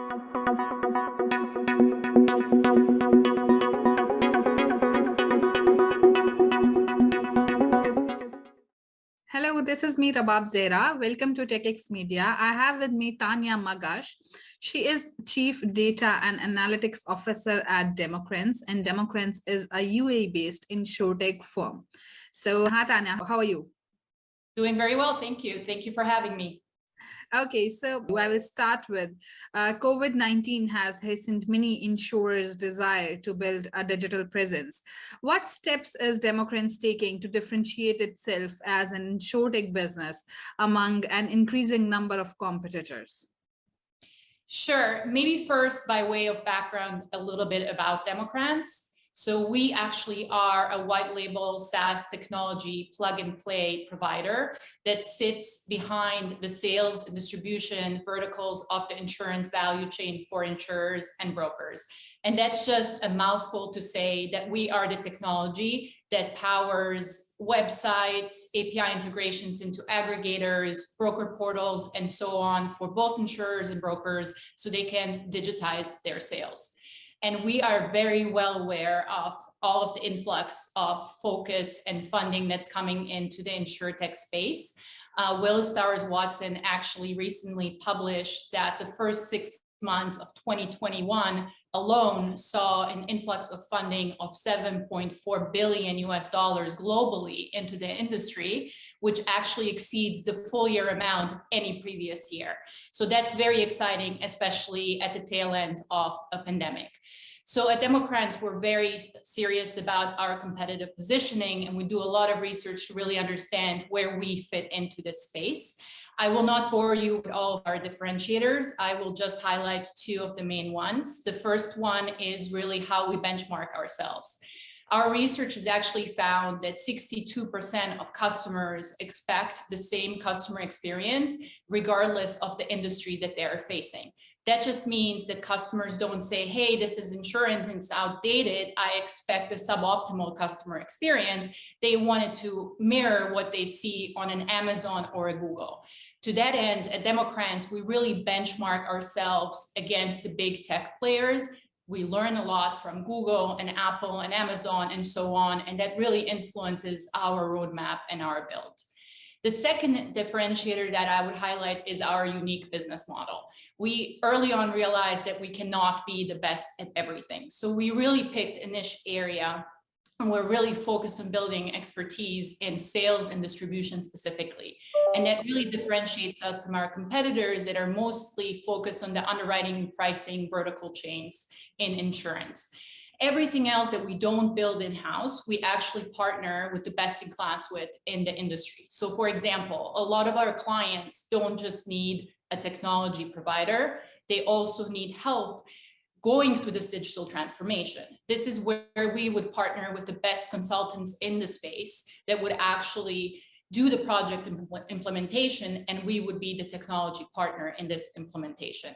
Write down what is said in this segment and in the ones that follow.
Hello, this is me, Rabab Zehra. Welcome to TechX Media. I have with me Tanya Magash. She is Chief Data and Analytics Officer at Democrants, and Democrants is a UAE-based insurtech firm. So, hi Tanya, how are you? Doing very well, thank you. Thank you for having me. Okay, so I will start with COVID-19 has hastened many insurers' desire to build a digital presence. What steps is Democrants taking to differentiate itself as an insurtech business among an increasing number of competitors? Sure, maybe first by way of background, a little bit about Democrants. So we actually are a white label SaaS technology plug and play provider that sits behind the sales and distribution verticals of the insurance value chain for insurers and brokers. And that's just a mouthful to say that we are the technology that powers websites, API integrations into aggregators, broker portals, and so on for both insurers and brokers so they can digitize their sales. And we are very well aware of all of the influx of focus and funding that's coming into the insurtech space. Willis Towers Watson actually recently published that the first 6 months of 2021 alone saw an influx of funding of $7.4 billion globally into the industry, which actually exceeds the full year amount of any previous year. So that's very exciting, especially at the tail end of a pandemic. So at Democrats, we're very serious about our competitive positioning, and we do a lot of research to really understand where we fit into this space. I will not bore you with all of our differentiators. I will just highlight 2 of the main ones. The first one is really how we benchmark ourselves. Our research has actually found that 62% of customers expect the same customer experience, regardless of the industry that they're facing. That just means that customers don't say, hey, this is insurance and it's outdated, I expect a suboptimal customer experience. They wanted to mirror what they see on an Amazon or a Google. To that end, at Democrats, we really benchmark ourselves against the big tech players. We learn a lot from Google and Apple and Amazon and so on, and that really influences our roadmap and our build. The second differentiator that I would highlight is our unique business model. We early on realized that we cannot be the best at everything. So we really picked a niche area, and we're really focused on building expertise in sales and distribution specifically. And that really differentiates us from our competitors that are mostly focused on the underwriting and pricing vertical chains in insurance. Everything else that we don't build in-house, we actually partner with the best in class with in the industry. So for example, a lot of our clients don't just need a technology provider, they also need help going through this digital transformation. This is where we would partner with the best consultants in the space that would actually do the project implementation, and we would be the technology partner in this implementation.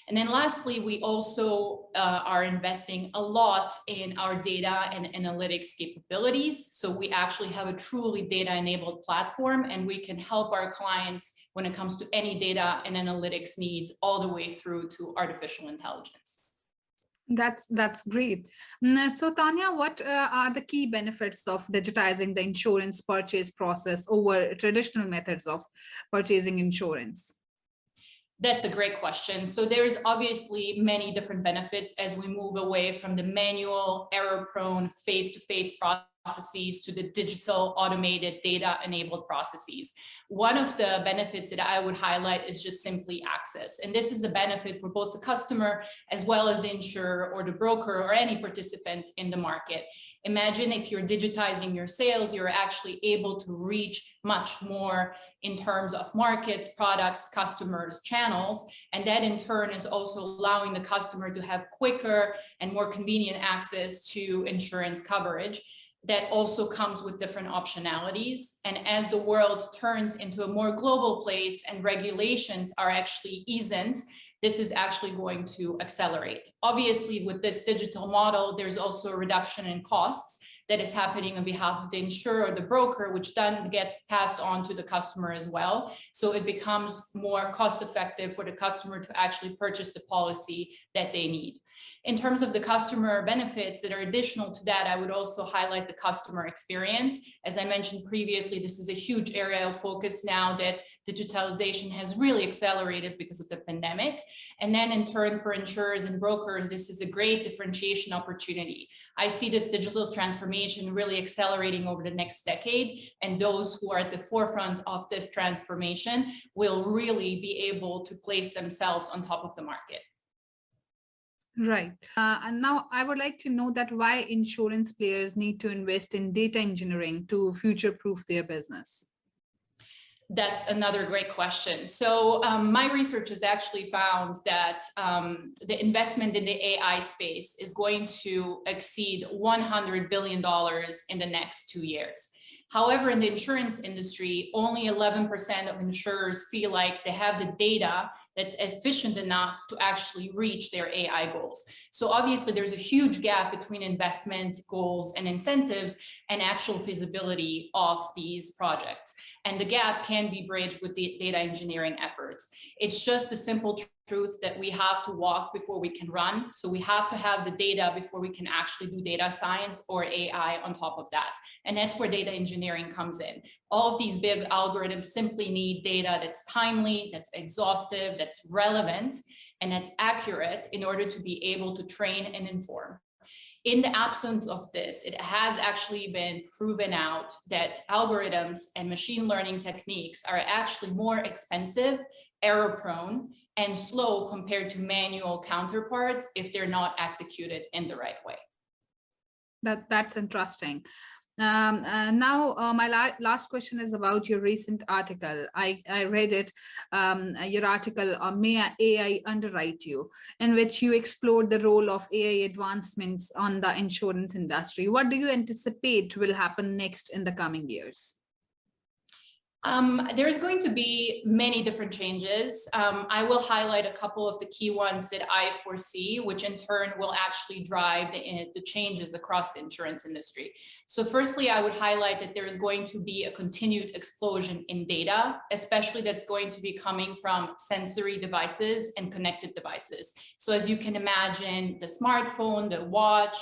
And then lastly, we also are investing a lot in our data and analytics capabilities. So we actually have a truly data-enabled platform, and we can help our clients when it comes to any data and analytics needs all the way through to artificial intelligence. That's great. So Tanya, what are the key benefits of digitizing the insurance purchase process over traditional methods of purchasing insurance? That's a great question. So there's obviously many different benefits as we move away from the manual, error-prone, face-to-face processes to the digital, automated, data-enabled processes. One of the benefits that I would highlight is just simply access. And this is a benefit for both the customer as well as the insurer or the broker or any participant in the market. Imagine if you're digitizing your sales, you're actually able to reach much more in terms of markets, products, customers, channels, and that in turn is also allowing the customer to have quicker and more convenient access to insurance coverage. That also comes with different optionalities. And as the world turns into a more global place and regulations are actually eased, this is actually going to accelerate. Obviously, with this digital model, there's also a reduction in costs that is happening on behalf of the insurer or the broker, which then gets passed on to the customer as well. So it becomes more cost effective for the customer to actually purchase the policy that they need. In terms of the customer benefits that are additional to that, I would also highlight the customer experience. As I mentioned previously, this is a huge area of focus now that digitalization has really accelerated because of the pandemic. And then in turn for insurers and brokers, this is a great differentiation opportunity. I see this digital transformation really accelerating over the next decade, and those who are at the forefront of this transformation will really be able to place themselves on top of the market. Right. And now I would like to know that why insurance players need to invest in data engineering to future-proof their business. That's another great question. So my research has actually found that the investment in the AI space is going to exceed $100 billion in the next 2 years. However, in the insurance industry, only 11% of insurers feel like they have the data that's efficient enough to actually reach their AI goals. So obviously there's a huge gap between investment goals and incentives and actual feasibility of these projects. And the gap can be bridged with the data engineering efforts. It's just a simple truth that we have to walk before we can run. So we have to have the data before we can actually do data science or AI on top of that. And that's where data engineering comes in. All of these big algorithms simply need data that's timely, that's exhaustive, that's relevant, and that's accurate in order to be able to train and inform. In the absence of this, it has actually been proven out that algorithms and machine learning techniques are actually more expensive, error-prone, and slow compared to manual counterparts if they're not executed in the right way. That's interesting. Now, my last question is about your recent article. I read it, your article on May AI Underwrite You, in which you explored the role of AI advancements on the insurance industry. What do you anticipate will happen next in the coming years? There's going to be many different changes. I will highlight a couple of the key ones that I foresee, which in turn will actually drive the changes across the insurance industry. So firstly, I would highlight that there is going to be a continued explosion in data, especially that's going to be coming from sensory devices and connected devices. So as you can imagine, the smartphone, the watch,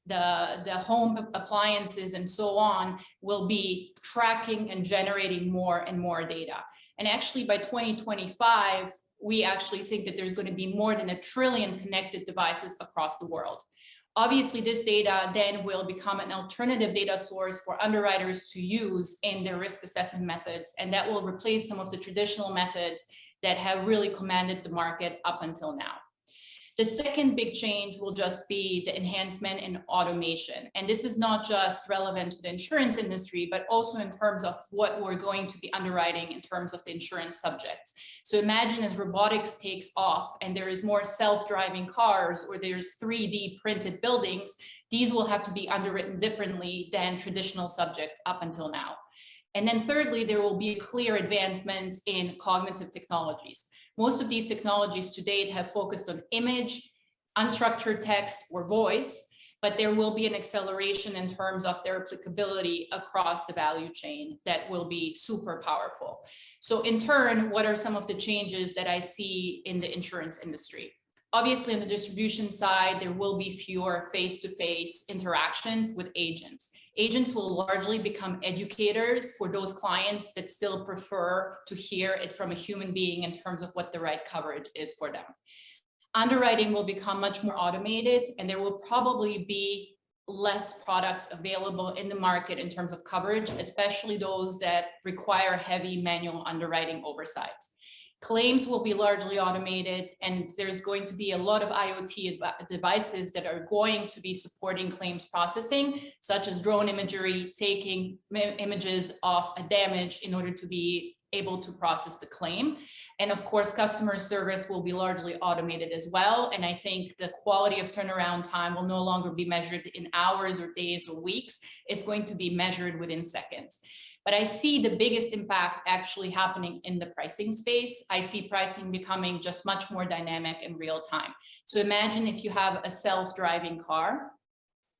the home appliances and so on will be tracking and generating more and more data. And actually by 2025, we actually think that there's going to be more than 1 trillion connected devices across the world. Obviously, this data then will become an alternative data source for underwriters to use in their risk assessment methods, and that will replace some of the traditional methods that have really commanded the market up until now. The second big change will just be the enhancement in automation. And this is not just relevant to the insurance industry, but also in terms of what we're going to be underwriting in terms of the insurance subjects. So imagine as robotics takes off and there is more self-driving cars or there's 3D printed buildings, these will have to be underwritten differently than traditional subjects up until now. And then thirdly, there will be a clear advancement in cognitive technologies. Most of these technologies to date have focused on image, unstructured text, or voice, but there will be an acceleration in terms of their applicability across the value chain that will be super powerful. So in turn, what are some of the changes that I see in the insurance industry? Obviously, on the distribution side, there will be fewer face-to-face interactions with agents. Agents will largely become educators for those clients that still prefer to hear it from a human being in terms of what the right coverage is for them. Underwriting will become much more automated, and there will probably be less products available in the market in terms of coverage, especially those that require heavy manual underwriting oversight. Claims will be largely automated, and there's going to be a lot of IoT devices that are going to be supporting claims processing, such as drone imagery, taking images of a damage in order to be able to process the claim. And of course, customer service will be largely automated as well. And I think the quality of turnaround time will no longer be measured in hours or days or weeks. It's going to be measured within seconds. But I see the biggest impact actually happening in the pricing space. I see pricing becoming just much more dynamic in real time. So imagine if you have a self-driving car.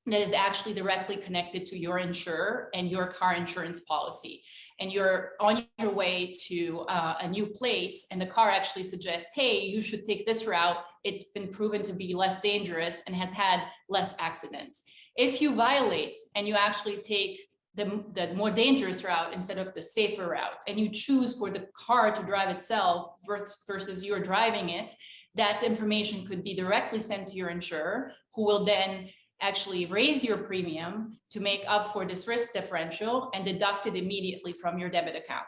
that is actually directly connected to your insurer and your car insurance policy. And you're on your way to a new place, and the car actually suggests, hey, you should take this route. It's been proven to be less dangerous and has had less accidents. If you violate and you actually take the more dangerous route instead of the safer route, and you choose for the car to drive itself versus you're driving it, that information could be directly sent to your insurer, who will then actually raise your premium to make up for this risk differential and deduct it immediately from your debit account.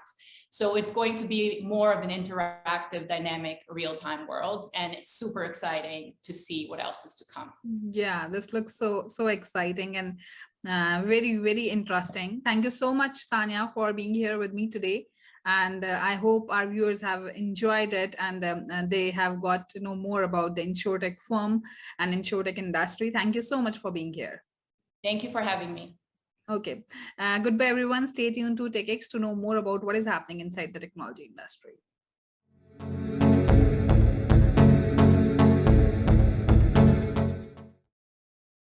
So it's going to be more of an interactive, dynamic, real-time world, and it's super exciting to see what else is to come. Yeah, this looks so exciting and very interesting. Thank you so much, Tanya, for being here with me today. And I hope our viewers have enjoyed it, and they have got to know more about the InsurTech firm and InsurTech industry. Thank you so much for being here. Thank you for having me. Okay. Goodbye, everyone. Stay tuned to TechX to know more about what is happening inside the technology industry.